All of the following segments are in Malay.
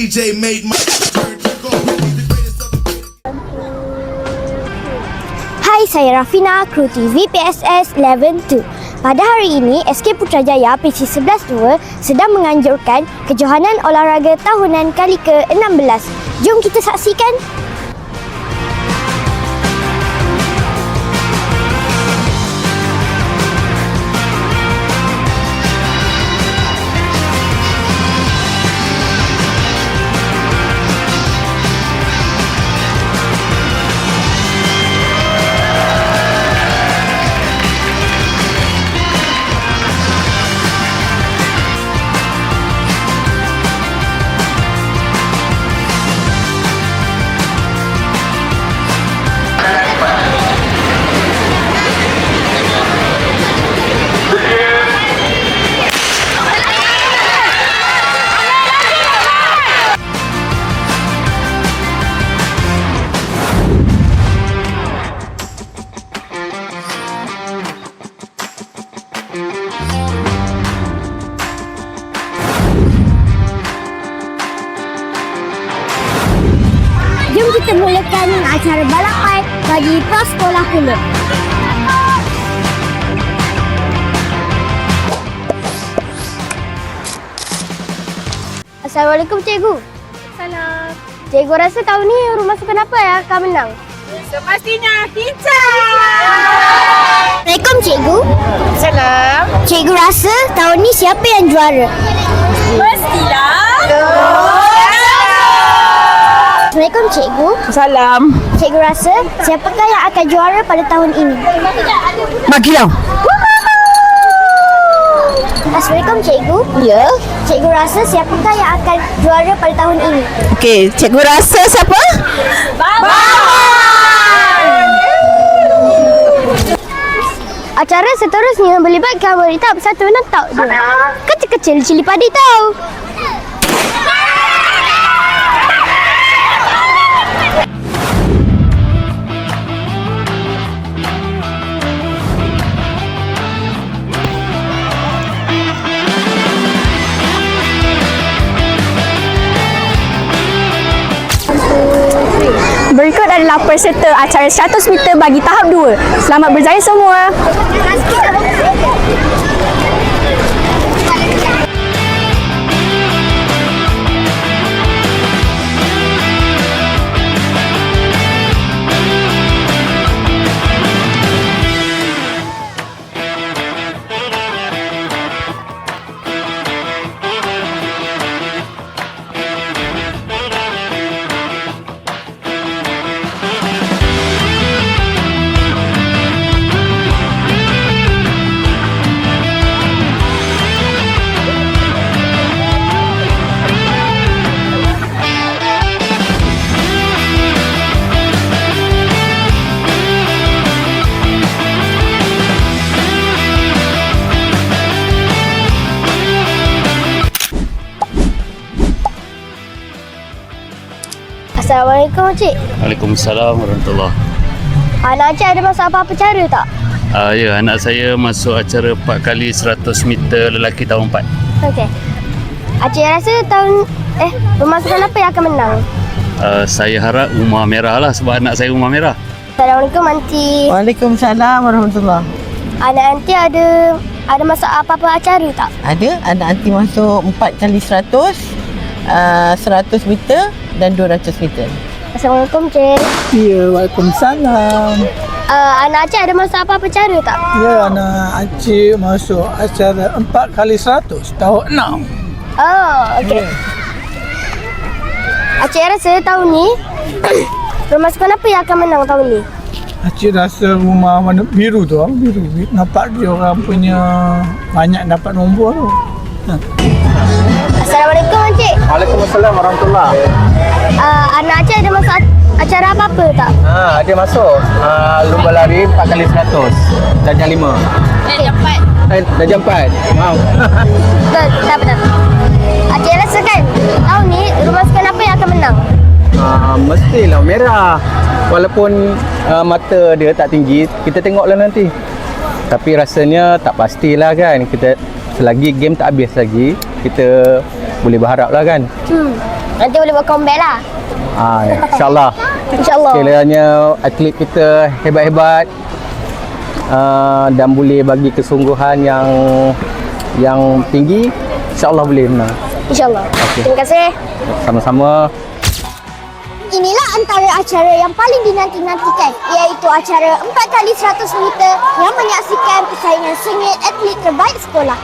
DJ made my Hai, saya Rafina, kru TV PSS 11-2. Pada hari ini, SK Putrajaya PC11-2 sedang menganjurkan kejohanan olahraga tahunan kali ke-16. Jom kita saksikan. Jom kita mulakan acara balapan bagi prasekolah pula. Assalamualaikum cikgu. Salam. Cikgu rasa tahun ni rumah sukan apa yang akan menang? Sepastinya hijau. Assalamualaikum cikgu. Salam. Cikgu rasa tahun ni siapa yang juara? Mestilah. Assalamualaikum cikgu. Salam. Cikgu rasa siapakah yang akan juara pada tahun ini? Magiau. Assalamualaikum cikgu. Ya. Cikgu rasa siapakah yang akan juara pada tahun ini? Okey, cikgu rasa siapa? Baba. Acara seterusnya melibatkan wanita bersatu dan tak dua. Kecil-kecil cili padi tau. Berikut adalah peserta acara 100 meter bagi tahap 2. Selamat berjaya semua. Assalamualaikum cik. Waalaikumsalam warahmatullahi. Anak cik ada masuk apa-apa cara tak? Ya, anak saya masuk acara 4 kali 100 meter lelaki tahun 4. Okey. Cik rasa pemasukan apa yang akan menang? Saya harap Umar Merah lah sebab anak saya Umar Merah. Assalamualaikum aunty. Waalaikumsalam warahmatullahi. Anak aunty ada masuk apa-apa acara tak? Ada, anak anti masuk 4 kali 100, 100 meter dan 200 meter. Assalamualaikum cik. Ya, Waalaikumsalam. Anak cik ada masuk apa-apa cara tak? Ya, anak Acik masuk acara 4 kali 100 tahun 6. Oh, okey. Cik rasa tahun ni pemasukan apa yang akan menang tahun ni? Acik rasa rumah mana biru tu, biru. Nampak dia orang punya banyak dapat nombor tu. Assalamualaikum encik. Waalaikumsalam warahmatullahi. Anak cik ada masuk acara apa-apa tak? Ada masuk lumba lari 4 kali 100 dan jam 5. Dah jam 4. Wow. Betul. Cik rasa kan tahun ni rumah sukan apa yang akan menang? Mestilah merah. Walaupun mata dia tak tinggi, kita tengoklah nanti. Tapi rasanya tak pastilah kan. Kita selagi game tak habis lagi, kita boleh berharap lah kan. Nanti boleh buat comeback lah. InsyaAllah. InsyaAllah. Sekiranya atlet kita hebat-hebat dan boleh bagi kesungguhan yang tinggi, insyaAllah boleh menang. InsyaAllah. Okey. Terima kasih. Sama-sama. Inilah antara acara yang paling dinanti-nantikan, iaitu acara 4x100 meter yang menyaksikan persaingan sengit atlet terbaik sekolah.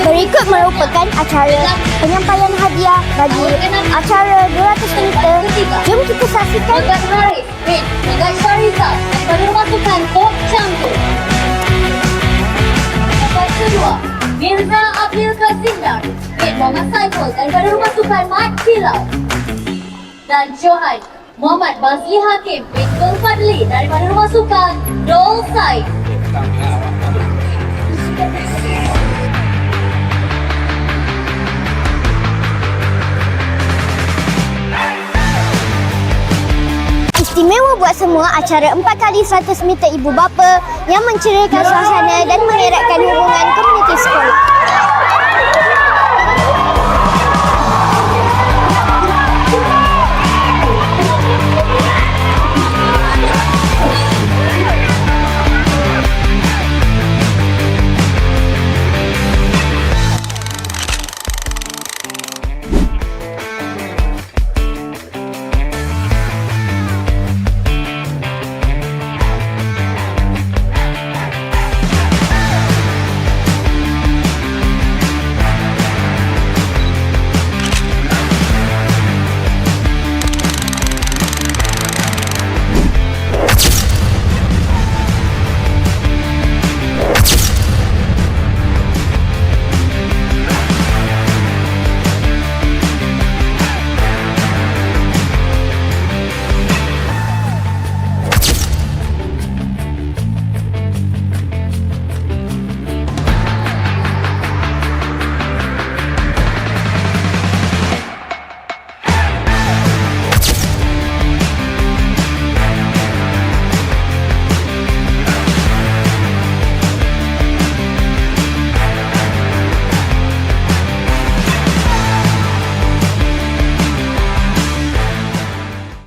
Berikut merupakan acara penyampaian hadiah bagi acara 200 meter. Jom kita saksikan. Megat Haris, Megat Syariza daripada Rumah Sukan Pok Canggu. Lepas kedua, Mirza Abdul Kazindar, Muhammad Saiful daripada Rumah Sukan Mat Kilau. Dan Johan Muhammad Bazli Hakim, Tul Fadli daripada Rumah Sukan Dol Said. Istimewa buat semua acara 4x100 meter ibu bapa yang menceriakan suasana dan mengeratkan hubungan komuniti sekolah.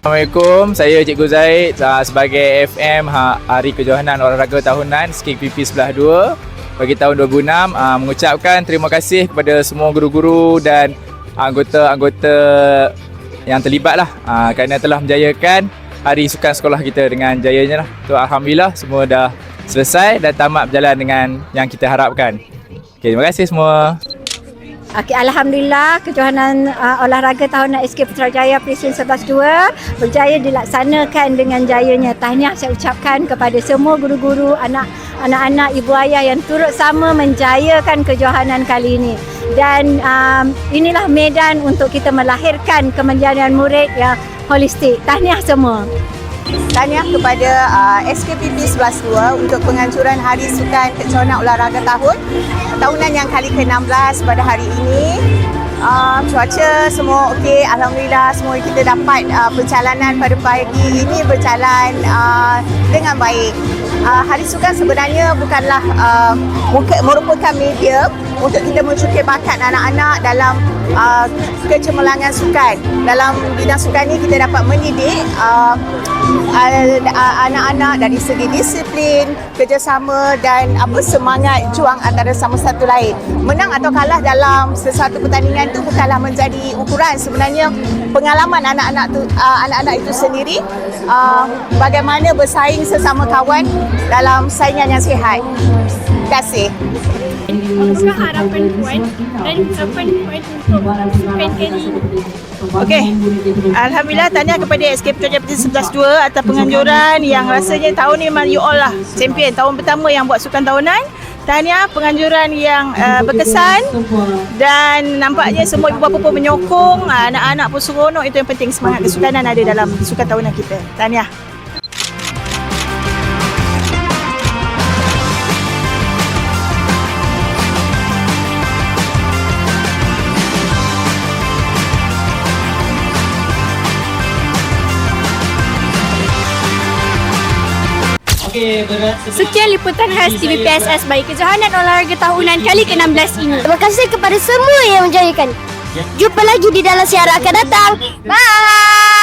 Assalamualaikum, saya Cikgu Zaid sebagai FM Hari Kejohanan Olahraga Tahunan SKIK PP 12 bagi tahun 2006. Mengucapkan terima kasih kepada semua guru-guru dan anggota-anggota yang terlibat lah kerana telah menjayakan Hari Sukan Sekolah kita dengan jayanya lah. So, Alhamdulillah semua dah selesai dan tamat berjalan dengan yang kita harapkan. Okay, terima kasih semua. Okay, Alhamdulillah Kejohanan Olahraga Tahunan SK Putrajaya Presiden 11-2 berjaya dilaksanakan dengan jayanya. Tahniah saya ucapkan kepada semua guru-guru, anak-anak, ibu ayah yang turut sama menjayakan kejohanan kali ini. Dan inilah medan untuk kita melahirkan kemenjadian murid yang holistik. Tahniah semua. Tahniah kepada SKPP 11-2 untuk penganjuran Hari Sukan Kejohanan Olahraga Tahunan yang kali ke-16 pada hari ini. Cuaca semua okey, Alhamdulillah semua kita dapat perjalanan pada pagi ini berjalan dengan baik. Hari Sukan sebenarnya bukanlah merupakan media untuk kita mencukir bakat anak-anak dalam kecemerlangan sukan. Dalam bidang sukan ini kita dapat mendidik anak-anak dari segi disiplin, kerjasama dan semangat juang antara sama satu lain. Menang atau kalah dalam sesuatu pertandingan itu bukanlah menjadi ukuran. Sebenarnya pengalaman anak-anak itu sendiri, bagaimana bersaing sesama kawan dalam saingan yang sihat. Terima kasih. Apakah harapan puan dan harapan puan untuk sukan kali ini? Okey. Alhamdulillah, tahniah kepada SK Putrajaya Prestisi 11-2 atas penganjuran yang rasanya tahun ni memang you all lah champion. Tahun pertama yang buat sukan tahunan. Tahniah, penganjuran yang berkesan dan nampaknya semua ibu bapa pun menyokong, anak-anak pun seronok. Itu yang penting, semangat kesukanan ada dalam sukan tahunan kita. Tahniah. Sekian liputan khas TVPSS bagi kejohanan olahraga tahunan kali ke-16 ini. Terima kasih kepada semua yang menjayakan. Jumpa lagi di dalam siaran akan datang. Bye!